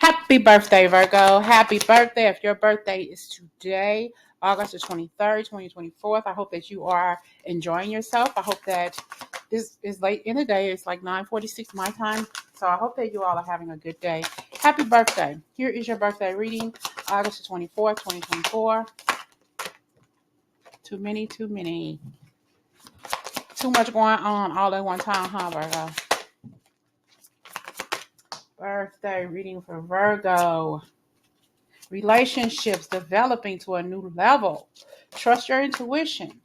Happy birthday, Virgo. Happy birthday. If your birthday is today, August the 23rd, 2024, I hope that you are enjoying yourself. I hope that this is late in the day. It's like 9:46 my time. So I hope that you all are having a good day. Happy birthday. Here is your birthday reading, August the 24th, 2024. Too many, too many. Too much going on all at one time, huh, Virgo? Birthday reading for Virgo. Relationships developing to a new level. Trust your intuition.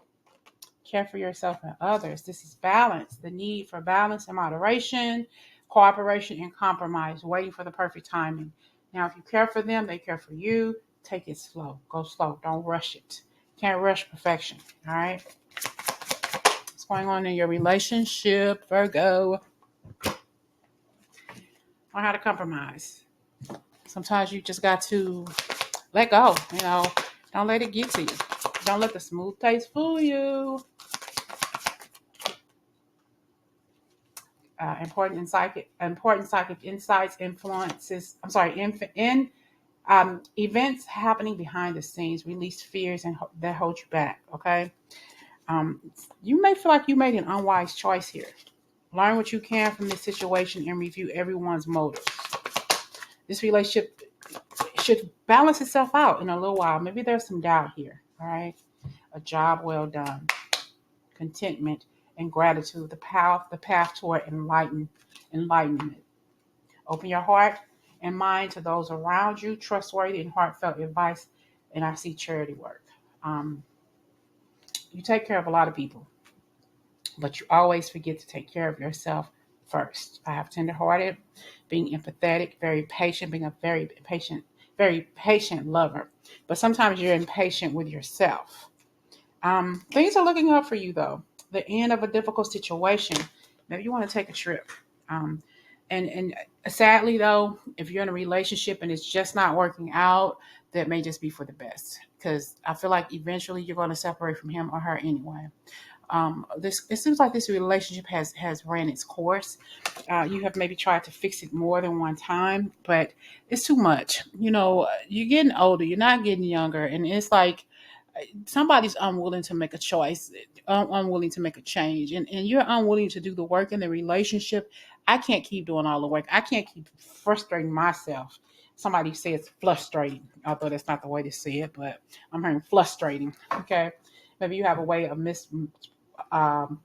Care for yourself and others. This is balance. The need for balance and moderation, cooperation and compromise. Waiting for the perfect timing. Now, if you care for them, they care for you. Take it slow. Go slow. Don't rush it. Can't rush perfection. All right. What's going on in your relationship, Virgo? Learn how to compromise. Sometimes you just got to let go. Don't let it get to you. Don't let the smooth taste fool you. Important psychic insights, influences. Events happening behind the scenes. Release fears that hold you back. Okay. You may feel like you made an unwise choice here. Learn what you can from this situation and review everyone's motives. This relationship should balance itself out in a little while. Maybe there's some doubt here. All right. A job well done. Contentment and gratitude. The path toward enlightenment. Open your heart and mind to those around you. Trustworthy and heartfelt advice. And I see charity work. You take care of a lot of people, but you always forget to take care of yourself first. I have tenderhearted, being empathetic, very patient, being a very patient lover. But sometimes you're impatient with yourself. Things are looking up for you, though. The end of a difficult situation. Maybe you want to take a trip. And sadly, though, if you're in a relationship and it's just not working out, that may just be for the best. Because I feel like eventually you're going to separate from him or her anyway. It seems like this relationship has ran its course. You have maybe tried to fix it more than one time, but it's too much. You're getting older. You're not getting younger, and it's like somebody's unwilling to make a choice, unwilling to make a change, and you're unwilling to do the work in the relationship. I can't keep doing all the work. I can't keep frustrating myself. Somebody says frustrating, although that's not the way to say it, but I'm hearing frustrating. Okay, maybe you have a way of um,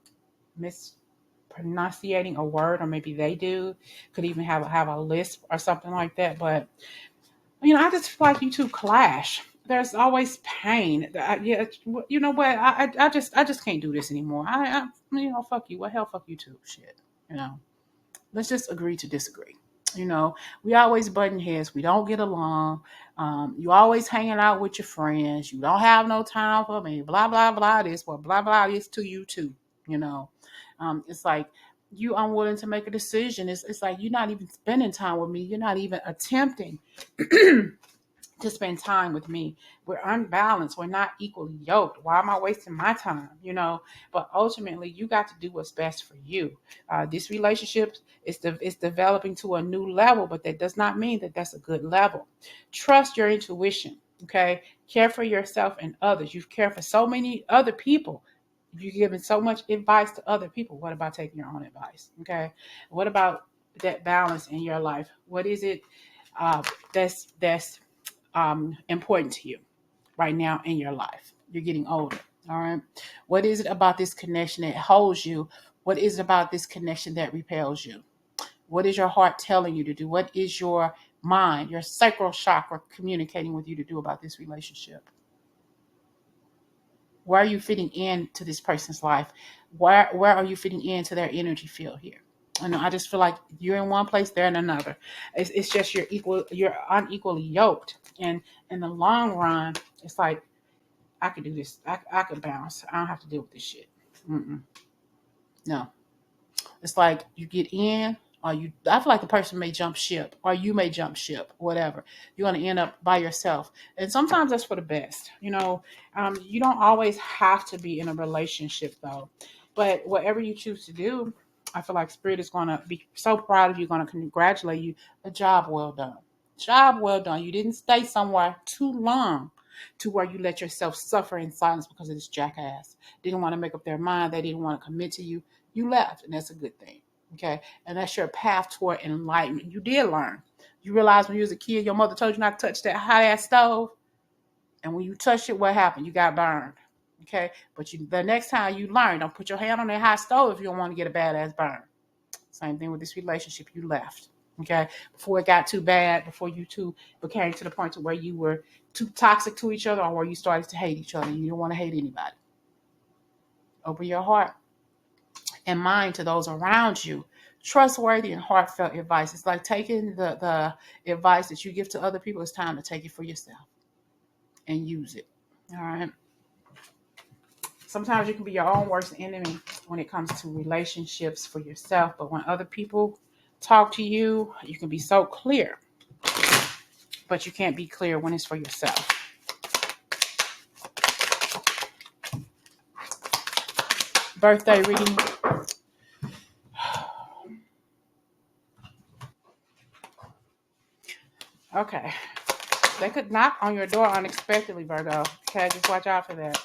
mispronunciating a word, or maybe they do. Could even have a lisp or something like that. But I just feel like you two clash. There's always pain. Yeah, you know what? I just can't do this anymore. Fuck you. What hell? Fuck you too. Shit. You know. Let's just agree to disagree. We always button heads. We don't get along. You always hanging out with your friends. You don't have no time for me. Blah blah blah. This, well, blah blah this to you too. You know, it's like you unwilling to make a decision. It's like you're not even spending time with me. You're not even attempting to spend time with me. We're unbalanced. We're not equally yoked. Why am I wasting my time? But ultimately, you got to do what's best for you. This relationship is developing to a new level, but that does not mean that that's a good level. Trust your intuition. Okay, care for yourself and others. You've cared for so many other people. You've given so much advice to other people. What about taking your own advice? Okay, what about that balance in your life? What is it that's important to you right now in your life? You're getting older. All right. What is it about this connection that holds you? What is it about this connection that repels you? What is your heart telling you to do? What is your mind, your sacral chakra communicating with you to do about this relationship? Where are you fitting into this person's life? Where are you fitting into their energy field here? I just feel like you're in one place, they're in another. It's just you're unequally yoked. And in the long run, it's like, I could do this. I could bounce. I don't have to deal with this shit. Mm-mm. No. It's like you get in, I feel like the person may jump ship, or you may jump ship, whatever. You're going to end up by yourself. And sometimes that's for the best. You don't always have to be in a relationship, though. But whatever you choose to do, I feel like Spirit is going to be so proud of you, going to congratulate you. A job well done. Job well done. You didn't stay somewhere too long to where you let yourself suffer in silence because of this jackass. Didn't want to make up their mind. They didn't want to commit to you. You left, and that's a good thing. Okay. And that's your path toward enlightenment. You did learn. You realized when you was a kid, your mother told you not to touch that hot ass stove. And when you touched it, what happened? You got burned. Okay. But the next time you learn, don't put your hand on that hot stove if you don't want to get a badass burn. Same thing with this relationship, you left. Okay. Before it got too bad, before you two became to the point to where you were too toxic to each other or where you started to hate each other. You don't want to hate anybody. Open your heart and mind to those around you. Trustworthy and heartfelt advice. It's like taking the advice that you give to other people. It's time to take it for yourself and use it. All right. Sometimes you can be your own worst enemy when it comes to relationships for yourself. But when other people talk to you, you can be so clear. But you can't be clear when it's for yourself. Birthday reading. Okay. They could knock on your door unexpectedly, Virgo. Okay, just watch out for that.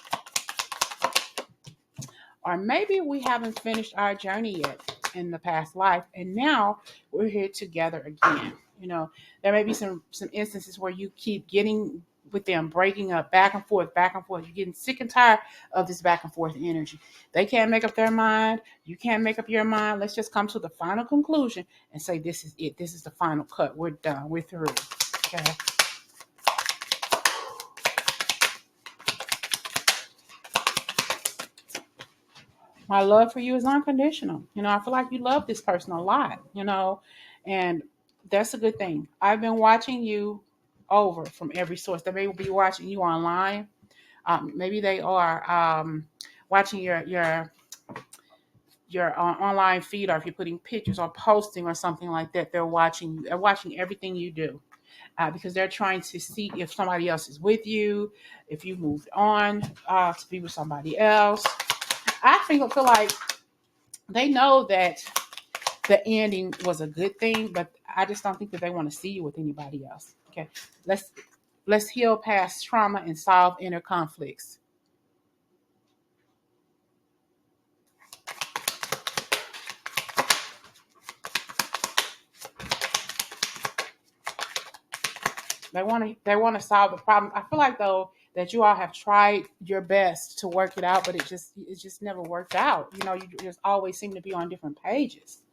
Or maybe we haven't finished our journey yet in the past life, and now we're here together again. You know, there may be some instances where you keep getting with them, breaking up, back and forth, back and forth. You're getting sick and tired of this back and forth energy. They can't make up their mind. You can't make up your mind. Let's just come to the final conclusion and say, this is it. This is the final cut. We're done. We're through. Okay. My love for you is unconditional. You know, I feel like you love this person a lot, you know, and that's a good thing. I've been watching you over from every source. They may be watching you online. Maybe they are watching your online feed, or if you're putting pictures or posting or something like that, they're watching you. They're watching everything you do because they're trying to see if somebody else is with you, if you moved on to be with somebody else. I feel like they know that the ending was a good thing, but I just don't think that they want to see you with anybody else. Okay, let's let's heal past trauma and solve inner conflicts. They want to solve the problem. I feel like though that you all have tried your best to work it out, but it just never worked out. You know, you just always seem to be on different pages.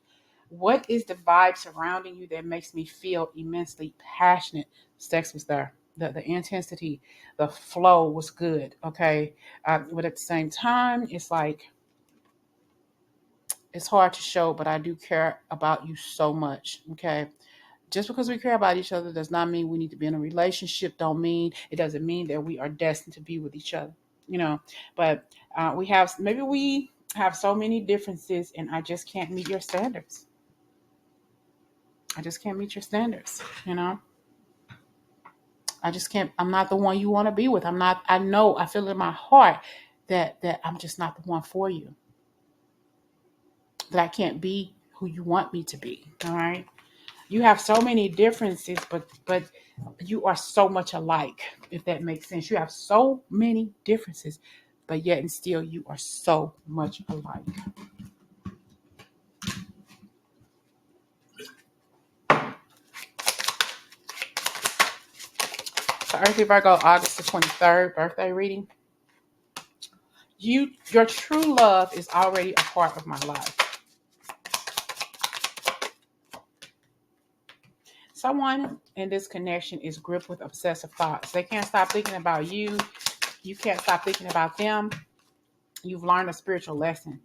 What is the vibe surrounding you that makes me feel immensely passionate? Sex was there. The intensity, the flow was good. Okay. But at the same time, it's like, it's hard to show, but I do care about you so much. Okay. Just because we care about each other does not mean we need to be in a relationship. It doesn't mean that we are destined to be with each other, you know. But maybe we have so many differences, and I just can't meet your standards. I just can't meet your standards, you know. I just can't. I'm not the one you want to be with. I'm not. I know. I feel in my heart that I'm just not the one for you. That I can't be who you want me to be. All right. You have so many differences, but you are so much alike. If that makes sense, you have so many differences, but yet and still you are so much alike. So Earthly Virgo, August the 23rd, birthday reading. Your true love is already a part of my life. Someone in this connection is gripped with obsessive thoughts. They can't stop thinking about you. You can't stop thinking about them. You've learned a spiritual lesson.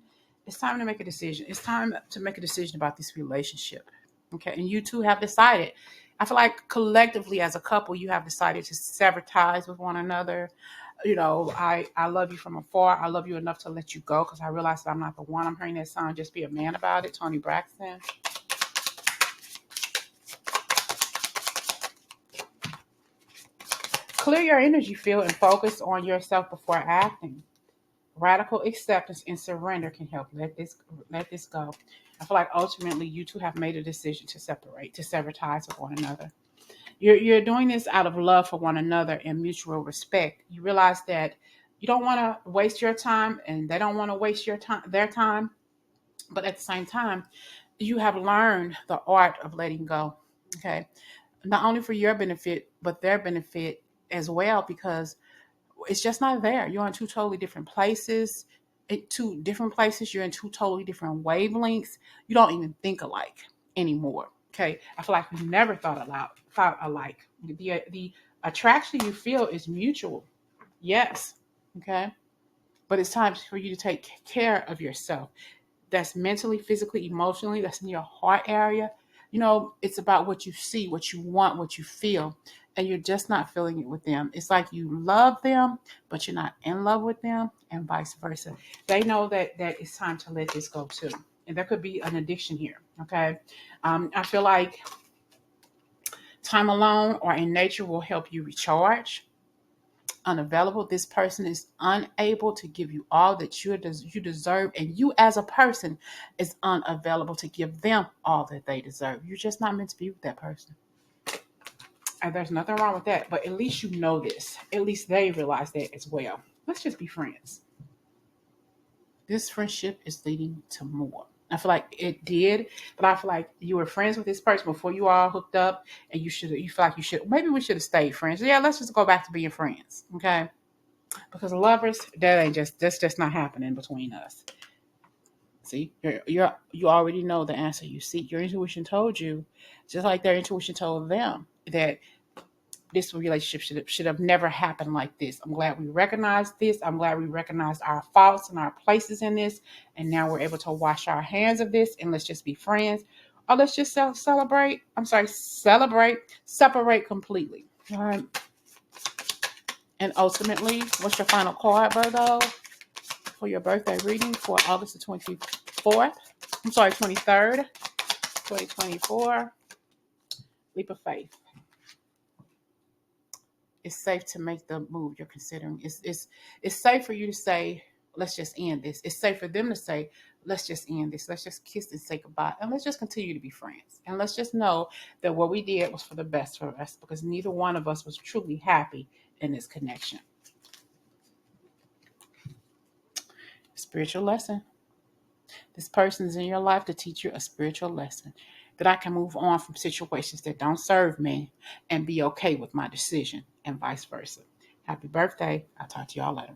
It's time to make a decision. It's time to make a decision about this relationship. Okay. And you two have decided. I feel like collectively as a couple, you have decided to sever ties with one another. You know, I love you from afar. I love you enough to let you go because I realize that I'm not the one. I'm hearing that song, Just Be a Man About It, Tony Braxton. Clear your energy field and focus on yourself before acting. Radical acceptance and surrender can help let this go. I feel like ultimately you two have made a decision to separate, to sever ties with one another. You're doing this out of love for one another and mutual respect. You realize that you don't want to waste your time, and they don't want to waste their time. But at the same time, you have learned the art of letting go. Okay, not only for your benefit, but their benefit as well, because it's just not there. You're in two totally different places. Two different places. You're in two totally different wavelengths. You don't even think alike anymore. Okay, I feel like we never thought alike. The attraction you feel is mutual. Yes. Okay, but it's time for you to take care of yourself. That's mentally, physically, emotionally, that's in your heart area. It's about what you see, what you want, what you feel, and you're just not feeling it with them. It's like you love them, but you're not in love with them, and vice versa. They know that it's time to let this go too. And there could be an addiction here. Okay. I feel like time alone or in nature will help you recharge. Unavailable, this person is unable to give you all that you deserve, and you as a person is unavailable to give them all that they deserve. You're just not meant to be with that person, and there's nothing wrong with that. But at least you know this. At least they realize that as well. Let's just be friends. This friendship is leading to more. I feel like it did, but I feel like you were friends with this person before you all hooked up, and you feel like you should, maybe we should have stayed friends. Yeah, let's just go back to being friends. Okay. Because lovers, that's just not happening between us. See, you already know the answer you seek. Your intuition told you, just like their intuition told them, that this relationship should have never happened like this. I'm glad we recognized this. I'm glad we recognized our faults and our places in this, and now we're able to wash our hands of this, and let's just be friends, or let's just celebrate. I'm sorry, separate completely. All right. And ultimately, what's your final card, Virgo, for your birthday reading for August the 24th? I'm sorry, 23rd, 2024. Leap of faith. It's safe to make the move you're considering. It's safe for you to say, let's just end this. It's safe for them to say, let's just end this. Let's just kiss and say goodbye. And let's just continue to be friends. And let's just know that what we did was for the best for us, because neither one of us was truly happy in this connection. Spiritual lesson. This person is in your life to teach you a spiritual lesson, that I can move on from situations that don't serve me and be okay with my decision, and vice versa. Happy birthday. I'll talk to y'all later.